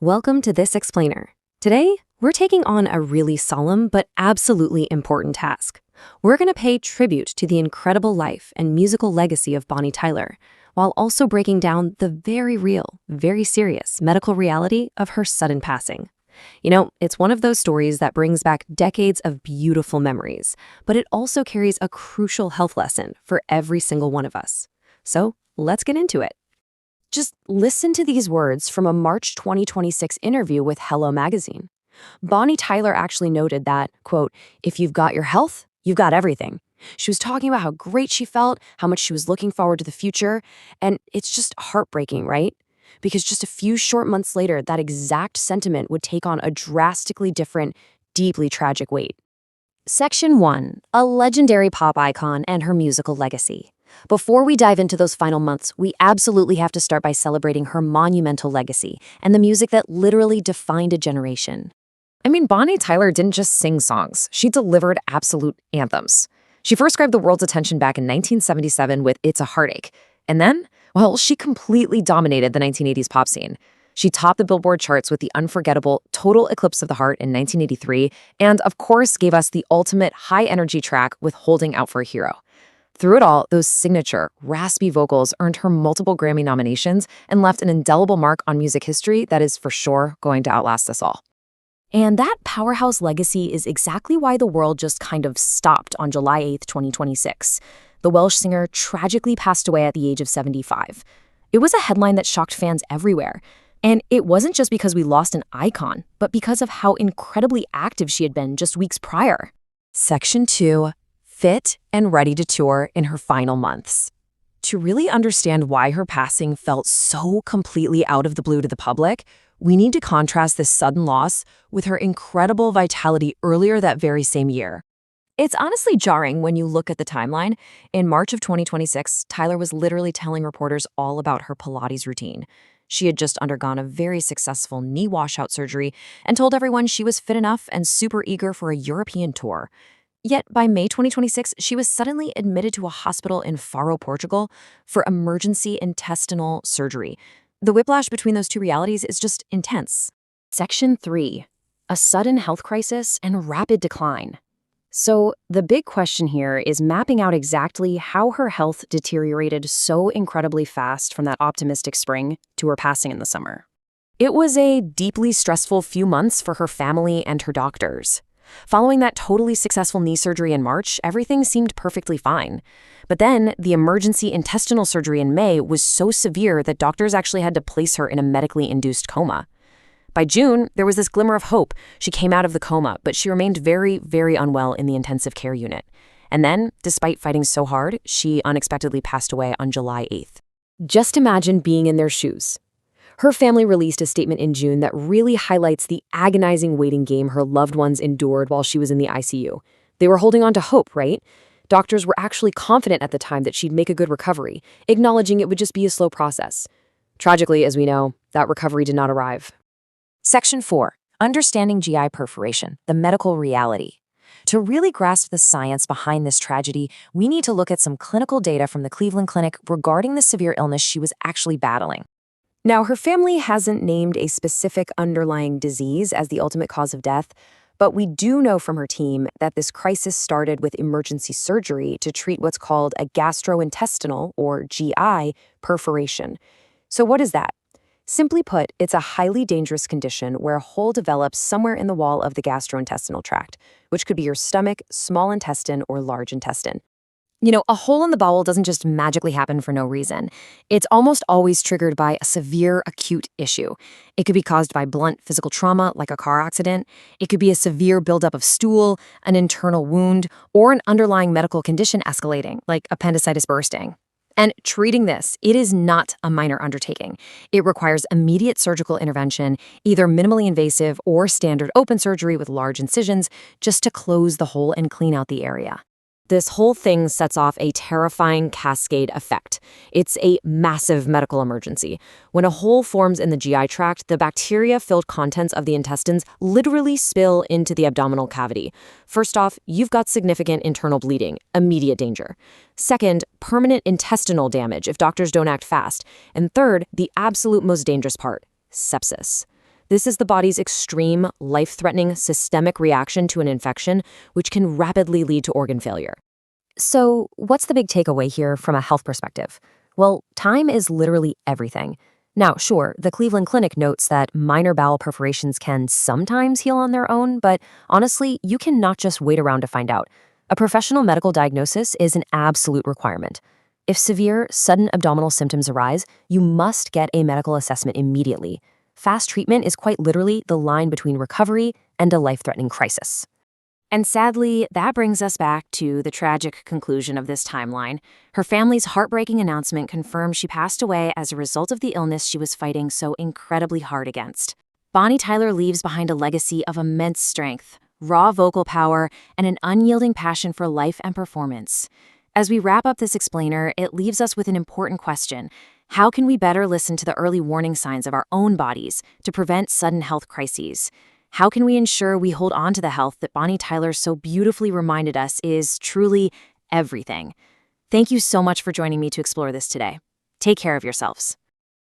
Welcome to This Explainer. Today, we're taking on a really solemn but absolutely important task. We're going to pay tribute to the incredible life and musical legacy of Bonnie Tyler, while also breaking down the very real, very serious medical reality of her sudden passing. You know, it's one of those stories that brings back decades of beautiful memories, but it also carries a crucial health lesson for every single one of us. So, let's get into it. Just listen to these words from a March 2026 interview with Hello magazine. Bonnie Tyler actually noted that, quote, "If you've got your health, you've got everything." She was talking about how great she felt, how much she was looking forward to the future, and it's just heartbreaking, right? Because just a few short months later, that exact sentiment would take on a drastically different, deeply tragic weight. Section 1. A legendary pop icon and her musical legacy. Before we dive into those final months, we absolutely have to start by celebrating her monumental legacy and the music that literally defined a generation. I mean, Bonnie Tyler didn't just sing songs, she delivered absolute anthems. She first grabbed the world's attention back in 1977 with It's a Heartache. And then, well, she completely dominated the 1980s pop scene. She topped the Billboard charts with the unforgettable Total Eclipse of the Heart in 1983, and of course gave us the ultimate high-energy track with Holding Out for a Hero. Through it all, those signature, raspy vocals earned her multiple Grammy nominations and left an indelible mark on music history that is for sure going to outlast us all. And that powerhouse legacy is exactly why the world just kind of stopped on July 8th, 2026. The Welsh singer tragically passed away at the age of 75. It was a headline that shocked fans everywhere. And it wasn't just because we lost an icon, but because of how incredibly active she had been just weeks prior. Section 2. Fit and ready to tour in her final months. To really understand why her passing felt so completely out of the blue to the public, we need to contrast this sudden loss with her incredible vitality earlier that very same year. It's honestly jarring when you look at the timeline. In March of 2026, Tyler was literally telling reporters all about her Pilates routine. She had just undergone a very successful knee washout surgery and told everyone she was fit enough and super eager for a European tour. Yet by May 2026, she was suddenly admitted to a hospital in Faro, Portugal, for emergency intestinal surgery. The whiplash between those two realities is just intense. Section 3. A sudden health crisis and rapid decline. So the big question here is mapping out exactly how her health deteriorated so incredibly fast from that optimistic spring to her passing in the summer. It was a deeply stressful few months for her family and her doctors. Following that totally successful knee surgery in March, everything seemed perfectly fine. But then, the emergency intestinal surgery in May was so severe that doctors actually had to place her in a medically induced coma. By June, there was this glimmer of hope. She came out of the coma, but she remained very, very unwell in the intensive care unit. And then, despite fighting so hard, she unexpectedly passed away on July 8th. Just imagine being in their shoes. Her family released a statement in June that really highlights the agonizing waiting game her loved ones endured while she was in the ICU. They were holding on to hope, right? Doctors were actually confident at the time that she'd make a good recovery, acknowledging it would just be a slow process. Tragically, as we know, that recovery did not arrive. Section 4. Understanding GI perforation, the medical reality. To really grasp the science behind this tragedy, we need to look at some clinical data from the Cleveland Clinic regarding the severe illness she was actually battling. Now, her family hasn't named a specific underlying disease as the ultimate cause of death, but we do know from her team that this crisis started with emergency surgery to treat what's called a gastrointestinal, or GI, perforation. So what is that? Simply put, it's a highly dangerous condition where a hole develops somewhere in the wall of the gastrointestinal tract, which could be your stomach, small intestine, or large intestine. You know, a hole in the bowel doesn't just magically happen for no reason. It's almost always triggered by a severe acute issue. It could be caused by blunt physical trauma, like a car accident. It could be a severe buildup of stool, an internal wound, or an underlying medical condition escalating, like appendicitis bursting. And treating this, it is not a minor undertaking. It requires immediate surgical intervention, either minimally invasive or standard open surgery with large incisions, just to close the hole and clean out the area. This whole thing sets off a terrifying cascade effect. It's a massive medical emergency. When a hole forms in the GI tract, the bacteria-filled contents of the intestines literally spill into the abdominal cavity. First off, you've got significant internal bleeding, immediate danger. Second, permanent intestinal damage if doctors don't act fast. And third, the absolute most dangerous part, sepsis. This is the body's extreme, life-threatening, systemic reaction to an infection, which can rapidly lead to organ failure. So, what's the big takeaway here from a health perspective? Well, time is literally everything. Now, sure, the Cleveland Clinic notes that minor bowel perforations can sometimes heal on their own, but honestly, you cannot just wait around to find out. A professional medical diagnosis is an absolute requirement. If severe, sudden abdominal symptoms arise, you must get a medical assessment immediately. Fast treatment is quite literally the line between recovery and a life-threatening crisis. And sadly, that brings us back to the tragic conclusion of this timeline. Her family's heartbreaking announcement confirms she passed away as a result of the illness she was fighting so incredibly hard against. Bonnie Tyler leaves behind a legacy of immense strength, raw vocal power, and an unyielding passion for life and performance. As we wrap up this explainer, it leaves us with an important question. How can we better listen to the early warning signs of our own bodies to prevent sudden health crises? How can we ensure we hold on to the health that Bonnie Tyler so beautifully reminded us is truly everything? Thank you so much for joining me to explore this today. Take care of yourselves.